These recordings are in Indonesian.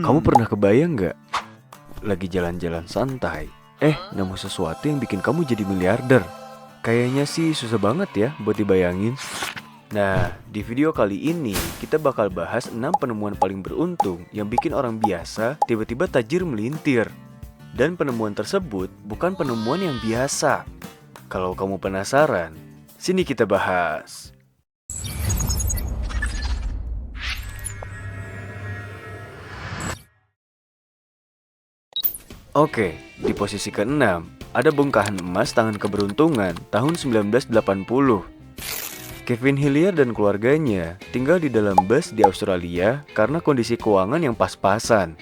Kamu pernah kebayang nggak? Lagi jalan-jalan santai, nemu sesuatu yang bikin kamu jadi miliarder. Kayaknya sih susah banget ya buat dibayangin. Nah, di video kali ini kita bakal bahas 6 penemuan paling beruntung yang bikin orang biasa tiba-tiba tajir melintir. Dan penemuan tersebut bukan penemuan yang biasa. Kalau kamu penasaran, sini kita bahas. Oke, di posisi ke-6 ada bongkahan emas tangan keberuntungan tahun 1980. Kevin Hillier dan keluarganya tinggal di dalam bus di Australia karena kondisi keuangan yang pas-pasan.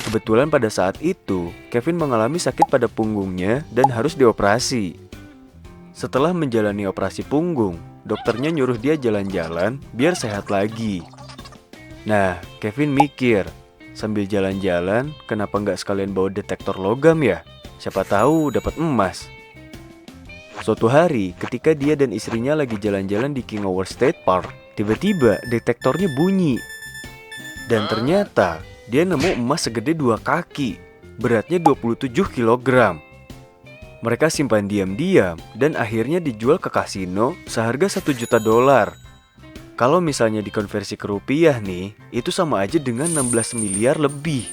Kebetulan pada saat itu, Kevin mengalami sakit pada punggungnya dan harus dioperasi. Setelah menjalani operasi punggung, dokternya nyuruh dia jalan-jalan biar sehat lagi. Nah, Kevin mikir, sambil jalan-jalan, kenapa nggak sekalian bawa detektor logam ya? Siapa tahu dapat emas. Suatu hari, ketika dia dan istrinya lagi jalan-jalan di King Howard State Park, tiba-tiba detektornya bunyi. Dan ternyata, dia nemu emas segede 2 kaki, beratnya 27 kg. Mereka simpan diam-diam dan akhirnya dijual ke kasino seharga $1 juta. Kalau misalnya dikonversi ke rupiah nih, itu sama aja dengan 16 miliar lebih.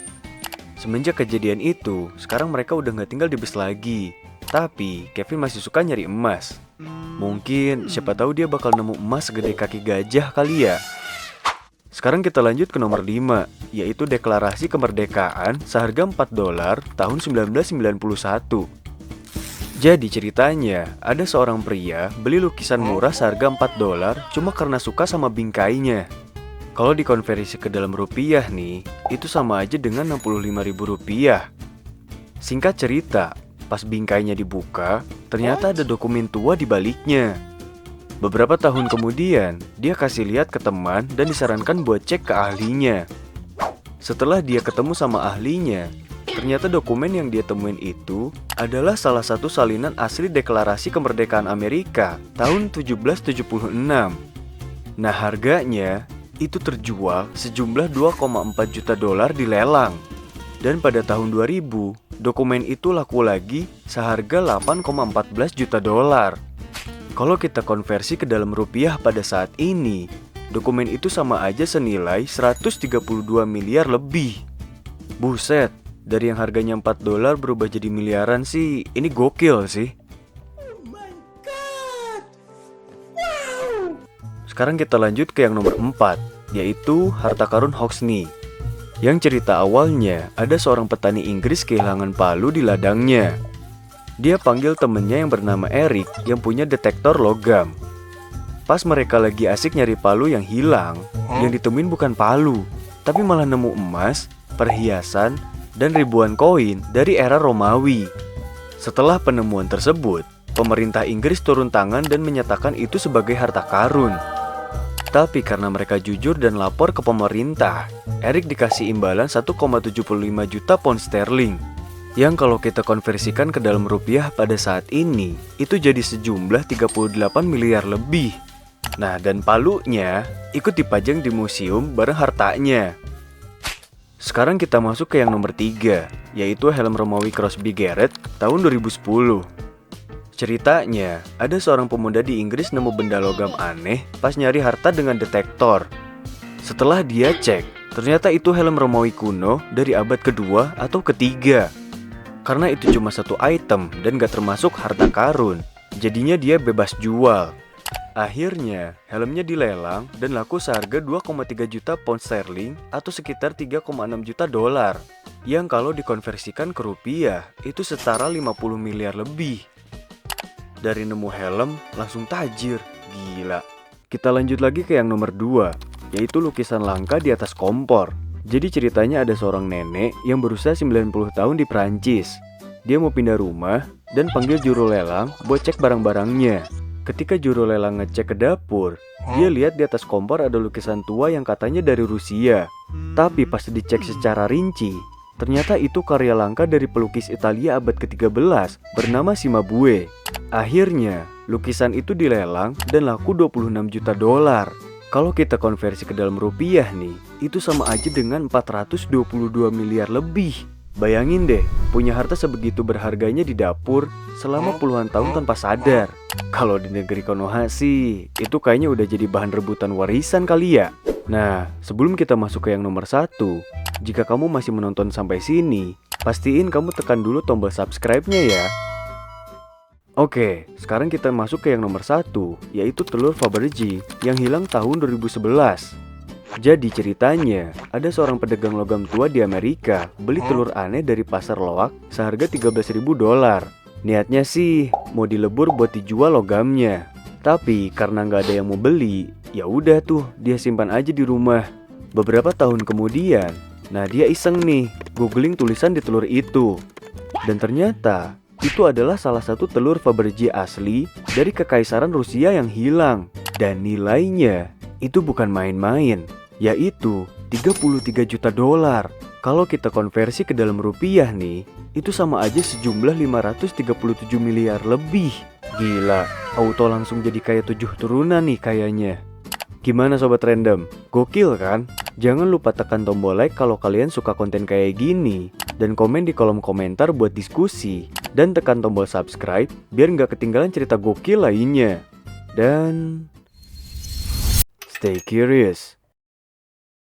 Semenjak kejadian itu, sekarang mereka udah gak tinggal di bus lagi. Tapi, Kevin masih suka nyari emas. Mungkin, siapa tahu dia bakal nemu emas segede kaki gajah kali ya. Sekarang kita lanjut ke nomor 5, yaitu deklarasi kemerdekaan seharga $4 tahun 1991. Jadi ceritanya, ada seorang pria beli lukisan murah seharga $4 cuma karena suka sama bingkainya. Kalau dikonversi ke dalam rupiah nih, itu sama aja dengan Rp65.000. Singkat cerita, pas bingkainya dibuka, ternyata ada dokumen tua di baliknya. Beberapa tahun kemudian, dia kasih lihat ke teman dan disarankan buat cek ke ahlinya. Setelah dia ketemu sama ahlinya, ternyata dokumen yang dia temuin itu adalah salah satu salinan asli Deklarasi Kemerdekaan Amerika tahun 1776. Nah, harganya itu terjual sejumlah $2,4 juta di lelang. Dan pada tahun 2000, dokumen itu laku lagi seharga $8,14 juta. Kalau kita konversi ke dalam rupiah pada saat ini, dokumen itu sama aja senilai 132 miliar lebih. Buset, dari yang harganya $4 berubah jadi miliaran sih, ini gokil sih. Oh my god! Wow! Sekarang kita lanjut ke yang nomor 4, yaitu harta karun Hoxne. Yang cerita awalnya, ada seorang petani Inggris kehilangan palu di ladangnya. Dia panggil temennya yang bernama Eric yang punya detektor logam. Pas mereka lagi asik nyari palu yang hilang, yang ditemuin bukan palu, tapi malah nemu emas, perhiasan, dan ribuan koin dari era Romawi. Setelah penemuan tersebut, pemerintah Inggris turun tangan dan menyatakan itu sebagai harta karun. Tapi karena mereka jujur dan lapor ke pemerintah, Eric dikasih imbalan 1,75 juta pound sterling. Yang kalau kita konversikan ke dalam rupiah pada saat ini, itu jadi sejumlah 38 miliar lebih. Nah, dan palunya ikut dipajang di museum bareng hartanya. Sekarang kita masuk ke yang nomor 3, yaitu helm Romawi Crosby Garrett tahun 2010. Ceritanya, ada seorang pemuda di Inggris nemu benda logam aneh pas nyari harta dengan detektor. Setelah dia cek, ternyata itu helm Romawi kuno dari abad kedua atau ketiga. Karena itu cuma satu item dan gak termasuk harta karun, jadinya dia bebas jual. Akhirnya, helmnya dilelang dan laku seharga 2,3 juta pound sterling atau sekitar 3,6 juta dolar. Yang kalau dikonversikan ke rupiah, itu setara 50 miliar lebih. Dari nemu helm, langsung tajir. Gila. Kita lanjut lagi ke yang nomor 2, yaitu lukisan langka di atas kompor. Jadi ceritanya ada seorang nenek yang berusia 90 tahun di Prancis. Dia mau pindah rumah dan panggil juru lelang buat cek barang-barangnya. Ketika juru lelang ngecek ke dapur, dia lihat di atas kompor ada lukisan tua yang katanya dari Rusia. Tapi pas dicek secara rinci, ternyata itu karya langka dari pelukis Italia abad ke-13 bernama Cimabue. Akhirnya, lukisan itu dilelang dan laku $26 juta. Kalau kita konversi ke dalam rupiah nih, itu sama aja dengan 422 miliar lebih. Bayangin deh, punya harta sebegitu berharganya di dapur selama puluhan tahun tanpa sadar. Kalau di negeri Konoha sih, itu kayaknya udah jadi bahan rebutan warisan kali ya. Nah, sebelum kita masuk ke yang nomor 1, jika kamu masih menonton sampai sini, pastiin kamu tekan dulu tombol subscribe-nya ya. Oke, sekarang kita masuk ke yang nomor 1, yaitu telur Fabergé yang hilang tahun 2011. Jadi ceritanya, ada seorang pedagang logam tua di Amerika beli telur aneh dari pasar loak seharga $13.000. Niatnya sih mau dilebur buat dijual logamnya. Tapi karena nggak ada yang mau beli, ya udah tuh dia simpan aja di rumah. Beberapa tahun kemudian, nah dia iseng nih googling tulisan di telur itu. Dan ternyata itu adalah salah satu telur Fabergé asli dari Kekaisaran Rusia yang hilang. Dan nilainya itu bukan main-main, yaitu $33 juta. Kalau kita konversi ke dalam rupiah nih, itu sama aja sejumlah 537 miliar lebih. Gila, auto langsung jadi kayak 7 turunan nih kayaknya. Gimana sobat random? Gokil kan? Jangan lupa tekan tombol like kalau kalian suka konten kayak gini, dan komen di kolom komentar buat diskusi, dan tekan tombol subscribe biar nggak ketinggalan cerita gokil lainnya. Dan stay curious.